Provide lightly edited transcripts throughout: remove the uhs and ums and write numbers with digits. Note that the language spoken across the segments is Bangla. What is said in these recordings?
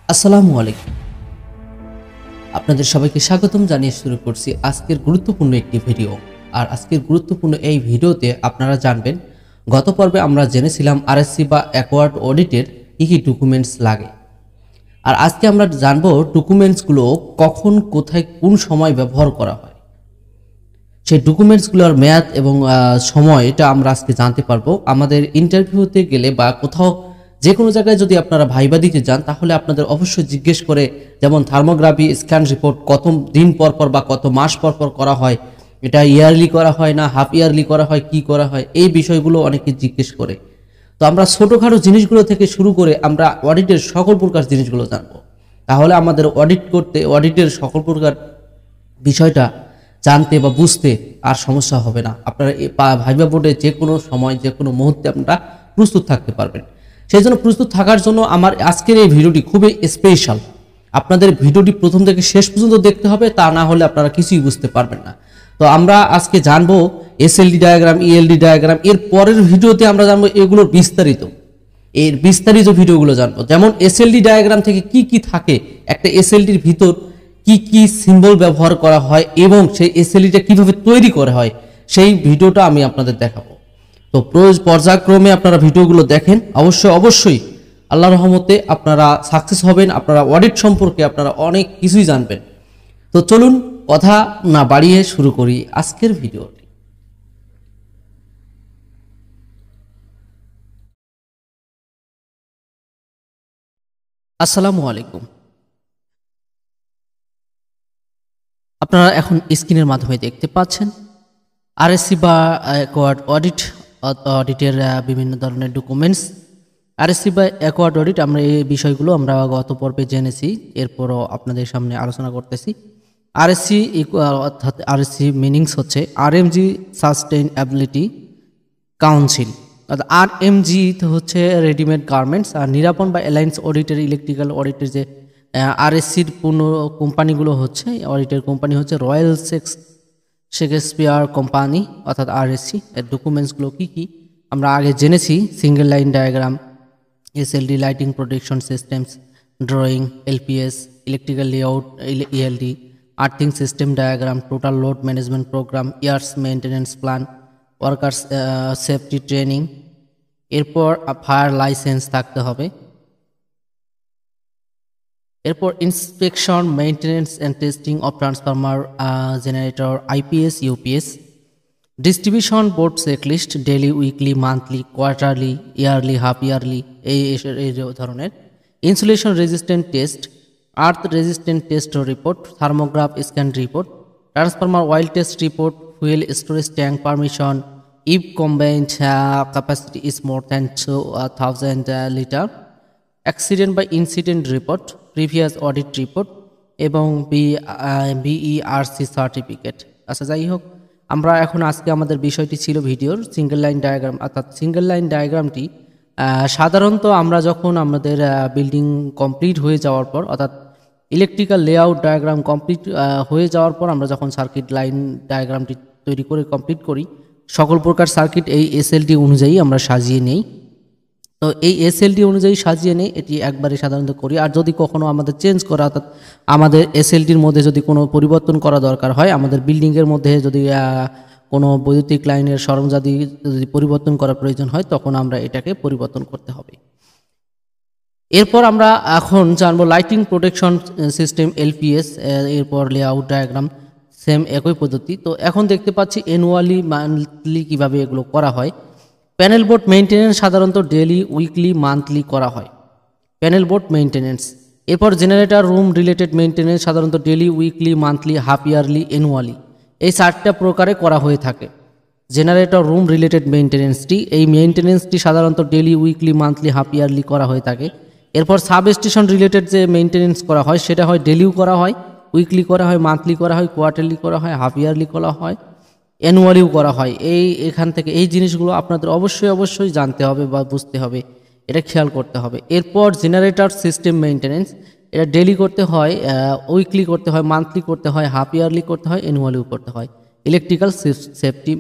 আসসালামু আলাইকুম। আপনাদের সবাইকে স্বাগতম জানিয়ে শুরু করছি আজকের গুরুত্বপূর্ণ একটি ভিডিও। আর আজকের গুরুত্বপূর্ণ এই ভিডিওতে আপনারা জানবেন, গত পর্বে আমরা জেনেছিলাম আরএসসি বা অ্যাকোয়ার্ড অডিটের কী কী ডকুমেন্টস লাগে। আর আজকে আমরা জানবো ডকুমেন্টসগুলো কখন, কোথায়, কোন সময় ব্যবহার করা হয়। সেই ডকুমেন্টসগুলোর মেয়াদ এবং সময় এটা আমরা আজকে জানতে পারবো। আমাদের ইন্টারভিউতে গেলে বা কোথাও যে কোনো জায়গায় যদি আপনারা ভাইবা দিতে যান, তাহলে আপনাদের অবশ্যই জিজ্ঞেস করে, যেমন থার্মোগ্রাফি, স্ক্যান রিপোর্ট কত দিন পর পর বা কত মাস পর পর করা হয়, এটা ইয়ারলি করা হয় না হাফ ইয়ারলি করা হয়, কি করা হয়, এই বিষয়গুলো অনেকে জিজ্ঞেস করে। তো আমরা ছোটোখাটো জিনিসগুলো থেকে শুরু করে আমরা অডিটের সকল প্রকার জিনিসগুলো জানবো। তাহলে আমাদের অডিট করতে, অডিটের সকল প্রকার বিষয়টা জানতে বা বুঝতে আর সমস্যা হবে না। আপনারা ভাইবা বোর্ডে যে কোনো সময়, যে কোনো মুহূর্তে আপনারা প্রস্তুত থাকতে পারবেন। সেই জন্য প্রস্তুত থাকার জন্য আমার আজকের এই ভিডিওটি খুবই স্পেশাল। আপনাদের ভিডিওটি প্রথম থেকে শেষ পর্যন্ত দেখতে হবে, তা না হলে আপনারা কিছুই বুঝতে পারবেন না। তো আমরা আজকে জানবো এসএলডি ডায়াগ্রাম, ইএলডি ডায়াগ্রাম। এর পরের ভিডিওতে আমরা জানবো এগুলোর বিস্তারিত ভিডিওগুলো জানবো। যেমন এসএলডি ডায়াগ্রাম থেকে কি কি থাকে, একটা এসএলডির ভিতর কি কি সিম্বল ব্যবহার করা হয় এবং সেই এসএলডিটা কিভাবে তৈরি করা হয়, সেই ভিডিওটা আমি আপনাদের দেখাবো। তো পর্যায়ক্রমে আপনারা ভিডিওগুলো দেখেন। অবশ্যই আল্লাহর রহমতে আপনারা সাকসেস হবেন। আপনারা অডিট সম্পর্কে আপনারা অনেক কিছুই জানবেন। তো চলুন কথা না বাড়িয়ে শুরু করি আজকের ভিডিওটি। আসসালামু আলাইকুম। আপনারা এখন স্ক্রিনের মাধ্যমে দেখতে পাচ্ছেন আরএসসি বা অ্যাকোয়ার্ড অডিটের বিভিন্ন ধরনের ডকুমেন্টস। আরএসসি বা অ্যাকোয়ার্ড অডিট, আমরা এই বিষয়গুলো আমরা গত পর্বে জেনেছি, এরপরও আপনাদের সামনে আলোচনা করতেছি। আরএসসি অর্থাৎ আরএসসি মিনিংস হচ্ছে আরএমজি সাস্টেইনেবিলিটি কাউন্সিল, অর্থাৎ আরএমজি হচ্ছে রেডিমেড গার্মেন্টস। আর নিরাপন বা অ্যালায়েন্স অডিটের ইলেকট্রিক্যাল অডিটের যে আরএসসির পূর্ণ কোম্পানিগুলো হচ্ছে, অডিটের কোম্পানি হচ্ছে রয়্যাল শেক্সপিয়ার কোম্পানি অর্থাৎ আরএসসি। এর ডকুমেন্টসগুলো কী কী আমরা আগে জেনেছি: single line diagram, SLD lighting protection systems, drawing, LPS, electrical layout, ELD, earthing system diagram, total load management programme, years maintenance plan, workers safety training. এরপর ফায়ার লাইসেন্স থাকতে হবে। এরপর inspection, maintenance and testing of transformer, generator, IPS, UPS, distribution board checklist, daily, weekly, monthly, quarterly, yearly, half yearly, এই ধরনের। Insulation resistant test, earth resistant test report, thermograph scan report, transformer oil test report, fuel storage tank permission, if combined capacity is more than 2000 litre, accident বা incident report, previous audit report এবং বিইআরসি সার্টিফিকেট। আচ্ছা, যাই হোক, আমরা এখন আজকে আমাদের বিষয়টি ছিল ভিডিওর সিঙ্গেল লাইন ডায়াগ্রাম। অর্থাৎ সিঙ্গেল লাইন ডায়াগ্রামটি সাধারণত আমরা যখন আমাদের বিল্ডিং কমপ্লিট হয়ে যাওয়ার পর, অর্থাৎ ইলেকট্রিক্যাল লেআউট ডায়াগ্রাম কমপ্লিট হয়ে যাওয়ার পর আমরা যখন সার্কিট লাইন ডায়াগ্রামটি তৈরি করে কমপ্লিট করি, সকল প্রকার সার্কিট এই এসএলডি অনুযায়ী আমরা সাজিয়ে নেই। তো এই এসএলডি অনুযায়ী সাজিয়ে নেই, এটি একবারে সাধারণত করি। আর যদি কখনো আমাদের চেঞ্জ করা, অর্থাৎ আমাদের এসএলডির মধ্যে যদি কোনো পরিবর্তন করা দরকার হয়, আমাদের বিল্ডিংয়ের মধ্যে যদি কোনো বৈদ্যুতিক লাইনের সরঞ্জাদি যদি পরিবর্তন করার প্রয়োজন হয়, তখন আমরা এটাকে পরিবর্তন করতে হবে। এরপর আমরা এখন জানবো লাইটিং প্রোটেকশন সিস্টেম, এলপিএস। এরপর লেআউট ডায়াগ্রাম, সেম একই পদ্ধতি। তো এখন দেখতে পাচ্ছি অ্যানুয়ালি, মান্থলি কীভাবে এগুলো করা হয়। প্যানেল বোর্ড মেইনটেনেন্স সাধারণত ডেলি, উইকলি, মান্থলি করা হয়, প্যানেল বোর্ড মেইনটেনেন্স। এরপর জেনারেটর রুম রিলেটেড মেইনটেনেন্স সাধারণত daily, weekly, monthly, half yearly, annually, এই 4টা প্রকারে করা হয়ে থাকে। জেনারেটর রুম রিলেটেড মেইনটেনেন্সটি সাধারণত daily, weekly, monthly, half yearly করা হয়ে থাকে। এরপর সাব স্টেশন রিলেটেড যে মেইনটেনেন্স করা হয়, সেটা হয় ডেলিও করা হয়, উইকলি করা হয়, মান্থলি করা হয়, কোয়ার্টারলি করা হয়, হাফ ইয়ারলি করা হয়, অ্যানুয়ালিও করা হয়। এখান থেকে এই জিনিসগুলো আপনাদের অবশ্যই জানতে হবে বা বুঝতে হবে, এটা খেয়াল করতে হবে। এরপর জেনারেটর সিস্টেম মেইনটেনেন্স, এটা ডেলি করতে হয়, উইকলি করতে হয়, মান্থলি করতে হয়, হাফ ইয়ারলি করতে হয়, অ্যানুয়ালিও করতে হয়। Electrical safety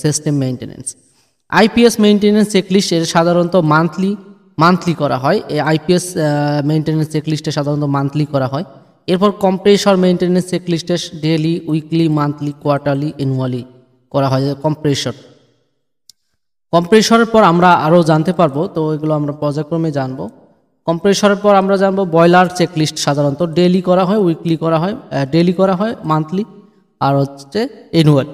system maintenance. IPS maintenance checklist, এর সাধারণত মান্থলি মান্থলি করা হয়। এই আইপিএস মেইনটেনেন্স চেকলিস্টে সাধারণত মান্থলি করা হয়। এরপর কম্প্রেসর মেইনটেনেন্স চেকলিস্টে daily, weekly, monthly, quarterly, annually করা হয়। কম্প্রেসরের পর আমরা আরও জানতে পারবো, তো এগুলো আমরা পর্যায়ক্রমে জানবো। কম্প্রেসরের পর আমরা জানবো বয়লার চেকলিস্ট সাধারণত ডেইলি করা হয়, উইকলি করা হয়, ডেইলি করা হয়, মান্থলি আর হচ্ছে অ্যানুয়াল,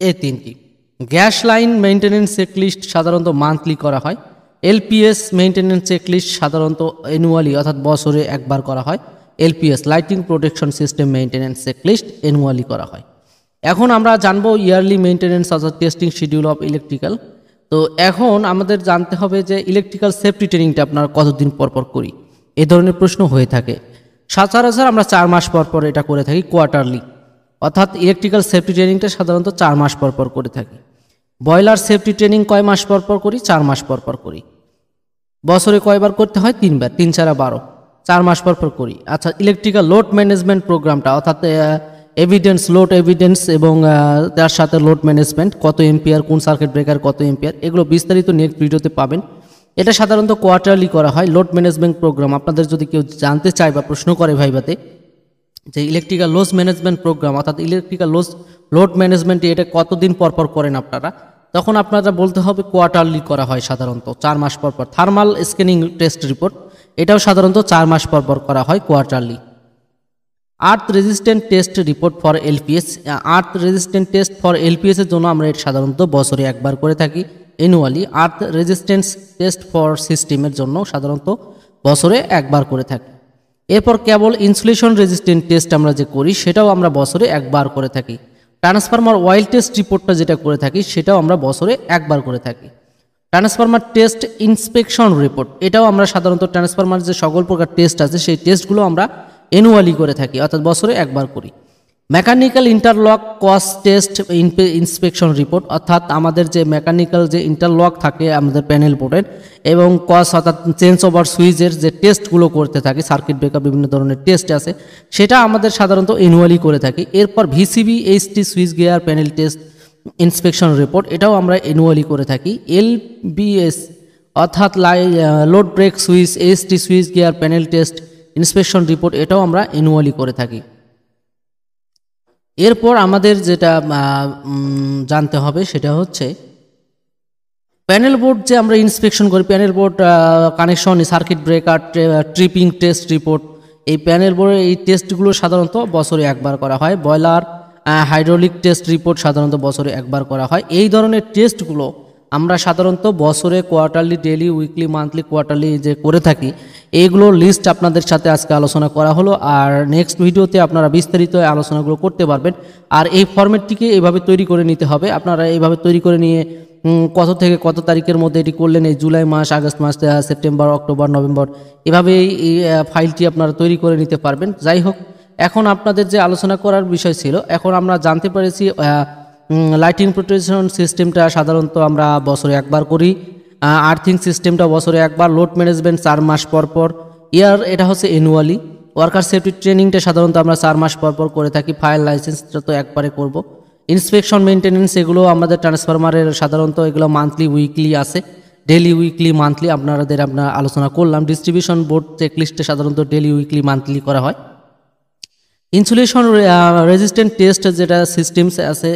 এই তিনটি। গ্যাস লাইন মেইনটেনেন্স চেকলিস্ট সাধারণত মান্থলি করা হয়। এলপিএস মেইনটেনেন্স চেকলিস্ট সাধারণত অ্যানুয়ালি অর্থাৎ বছরে একবার করা হয়। LPS lighting protection system maintenance checklist annually করা হয়। এখন আমরা জানবো ইয়ারলি মেইনটেনেন্স অর্থাৎ টেস্টিং শিডিউল অফ ইলেকট্রিক্যাল। তো এখন আমাদের জানতে হবে যে ইলেকট্রিক্যাল সেফটি ট্রেনিংটা আপনারা কতদিন পর পর করি, এ ধরনের প্রশ্ন হয়ে থাকে। সচরাচর আমরা 4 মাস পর পর এটা করে থাকি, কোয়ার্টারলি, অর্থাৎ ইলেকট্রিক্যাল সেফটি ট্রেনিংটা সাধারণত 4 মাস পর পর করে থাকি। বয়লার সেফটি ট্রেনিং কয় মাস পর পর করি? 4 মাস পর পর করি। বছরে কয়বার করতে হয়? 3 বার, 3 4 12, 4 মাস পর পর করি। আচ্ছা, ইলেকট্রিক্যাল লোড ম্যানেজমেন্ট প্রোগ্রামটা অর্থাৎ এভিডেন্স, লোড এভিডেন্স এবং তার সাথে লোড ম্যানেজমেন্ট, কত এম্পিয়ার, কোন সার্কিট ব্রেকার কত এম্পিয়ার, এগুলো বিস্তারিত নেক্সট ভিডিওতে পাবেন। এটা সাধারণত কোয়ার্টারলি করা হয়। লোড ম্যানেজমেন্ট প্রোগ্রাম আপনাদের যদি কেউ জানতে চায় বা প্রশ্ন করে ভাইবাতে যে ইলেকট্রিক্যাল লোড ম্যানেজমেন্ট প্রোগ্রাম অর্থাৎ ইলেকট্রিক্যাল লোড ম্যানেজমেন্ট এটা কতদিন পর পর করেন আপনারা, তখন আপনারা বলতে হবে কোয়ার্টারলি করা হয় সাধারণত 4 মাস পর পর। থার্মাল স্ক্যানিং টেস্ট রিপোর্ট এটাও সাধারণত 4 মাস পর পর করা হয়, quarterly. Earth resistant test report for LPS, earth resistant test for LPS এর জন্য আমরা এটা সাধারণত বছরে একবার করে থাকি, annually. Earth resistance test for সিস্টেমের জন্য সাধারণত বছরে একবার করে থাকি। এরপর কেবল ইনসুলেশন রেজিস্ট্যান্ট টেস্ট আমরা যে করি সেটাও আমরা বছরে একবার করে থাকি। ট্রান্সফরমার অয়েল টেস্ট রিপোর্টটা যেটা করে থাকি সেটাও আমরা বছরে একবার করে থাকি। ট্রান্সফরমার টেস্ট ইন্সপেকশন রিপোর্ট এটাও আমরা সাধারণত ট্রান্সফরমার যে সকল প্রকার টেস্ট আছে সেই টেস্টগুলো আমরা অ্যানুয়ালি করে থাকি, অর্থাৎ বছরে একবার করি। মেকানিক্যাল ইন্টারলক কস টেস্ট ইন্সপেকশন রিপোর্ট, অর্থাৎ আমাদের যে মেকানিক্যাল যে ইন্টারলক থাকে আমাদের প্যানেল বোর্ডের এবং কস অর্থাৎ চেঞ্জ ওভার সুইচের যে টেস্টগুলো করতে থাকি, সার্কিট ব্রেকার বিভিন্ন ধরনের টেস্ট আছে, সেটা আমাদের সাধারণত অ্যানুয়ালি করে থাকি। এরপর VCB HT switchgear panel test inspection report এটাও আমরা অ্যানুয়ালি করে থাকি। এলবিএস অর্থাৎ load break switch HT switchgear panel test inspection report এটাও আমরা অ্যানুয়ালি করে থাকি। এরপর আমাদের যেটা জানতে হবে সেটা হচ্ছে প্যানেল বোর্ড যে আমরা ইন্সপেকশন করি, panel board connection, circuit breaker, tripping test report, এই প্যানেল বোর্ডের এই টেস্টগুলো সাধারণত বছরে একবার করা হয়। বয়লার হাইড্রোলিক টেস্ট রিপোর্ট সাধারণত বছরে একবার করা হয়। এই ধরনের টেস্টগুলো আমরা সাধারণত বছরে quarterly, daily, weekly, monthly, quarterly যে করে থাকি, এইগুলোর লিস্ট আপনাদের সাথে আজকে আলোচনা করা হলো। আর নেক্সট ভিডিওতে আপনারা বিস্তারিত আলোচনাগুলো করতে পারবেন। আর এই ফরম্যাটটিকে এইভাবে তৈরি করে নিতে হবে। আপনারা এইভাবে তৈরি করে নিয়ে কত থেকে কত তারিখের মধ্যে এটি করলেন, এই জুলাই মাস, আগস্ট মাস, সেপ্টেম্বর, অক্টোবর, নভেম্বর, এভাবে এই ফাইলটি আপনারা তৈরি করে নিতে পারবেন। যাই হোক, এখন আপনাদের যে আলোচনা করার বিষয় ছিল, এখন আমরা জানতে পেরেছি লাইটিং প্রোটেকশন সিস্টেমটা সাধারণত আমরা বছরে একবার করি, আর্থিং সিস্টেমটা বছরে একবার, লোড ম্যানেজমেন্ট 4 মাস পর পর, এটা হচ্ছে অ্যানুয়ালি। ওয়ার্কার সেফটি ট্রেনিংটা সাধারণত আমরা 4 মাস পর পর করে থাকি। ফায়ার লাইসেন্সটা তো একবারে করব। ইন্সপেকশন মেনটেনেন্স এগুলো আমাদের ট্রান্সফরমারের সাধারণত এগুলো মান্থলি, উইকলি আছে, ডেইলি, উইকলি, মান্থলি আপনারা আলোচনা করলাম। ডিস্ট্রিবিউশন বোর্ড চেকলিস্টে সাধারণত ডেইলি, উইকলি, মান্থলি করা হয়। ইনসুলেশন রেজিস্ট্যান্ট টেস্ট যেটা সিস্টেমস আছে,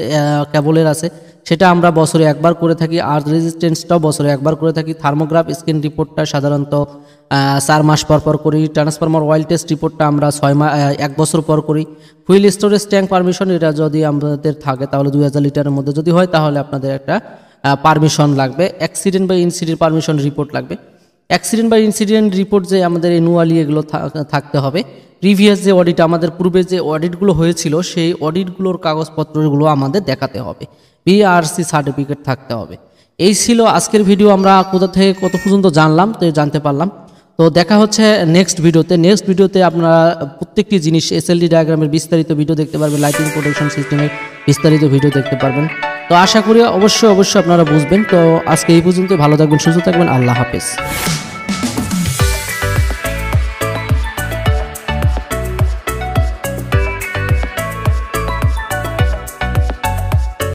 কেবলের আছে, সেটা আমরা বছরে একবার করে থাকি। আর্থ রেজিস্ট্যান্সটাও বছরে একবার করে থাকি। থার্মোগ্রাফ স্ক্যান রিপোর্টটা সাধারণত 4 মাস পর পর করি। ট্রান্সফরমার অয়েল টেস্ট রিপোর্টটা আমরা 1 বছর পর করি। ফুয়েল স্টোরেজ ট্যাঙ্ক পারমিশন এটা যদি আমাদের থাকে তাহলে 2000 লিটারের মধ্যে যদি হয় তাহলে আপনাদের একটা পারমিশন লাগবে। অ্যাক্সিডেন্ট বা ইনসিডেন্ট পারমিশন রিপোর্ট লাগবে। অ্যাক্সিডেন্ট বা ইনসিডেন্ট রিপোর্ট যে আমাদের অ্যানুয়ালি এগুলো থাকতে হবে। প্রিভিয়াস যে অডিট, আমাদের পূর্বে যে অডিটগুলো হয়েছিল সেই অডিটগুলোর কাগজপত্রগুলো আমাদের দেখাতে হবে। বিআরসি সার্টিফিকেট থাকতে হবে। এই ছিল আজকের ভিডিও। আমরা কোথা থেকে কত পর্যন্ত জানলাম তো জানতে পারলাম। তো দেখা হচ্ছে নেক্সট ভিডিওতে। নেক্সট ভিডিওতে আপনারা প্রত্যেকটি জিনিস এসএলডি ডায়াগ্রামের বিস্তারিত ভিডিও দেখতে পারবেন, লাইটিং প্রোটেকশন সিস্টেমের বিস্তারিত ভিডিও দেখতে পারবেন। তো আশা করি অবশ্যই আপনারা বুঝবেন। তো আজকে এই পর্যন্ত। ভালো থাকবেন, সুস্থ থাকবেন। আল্লাহ হাফেজ।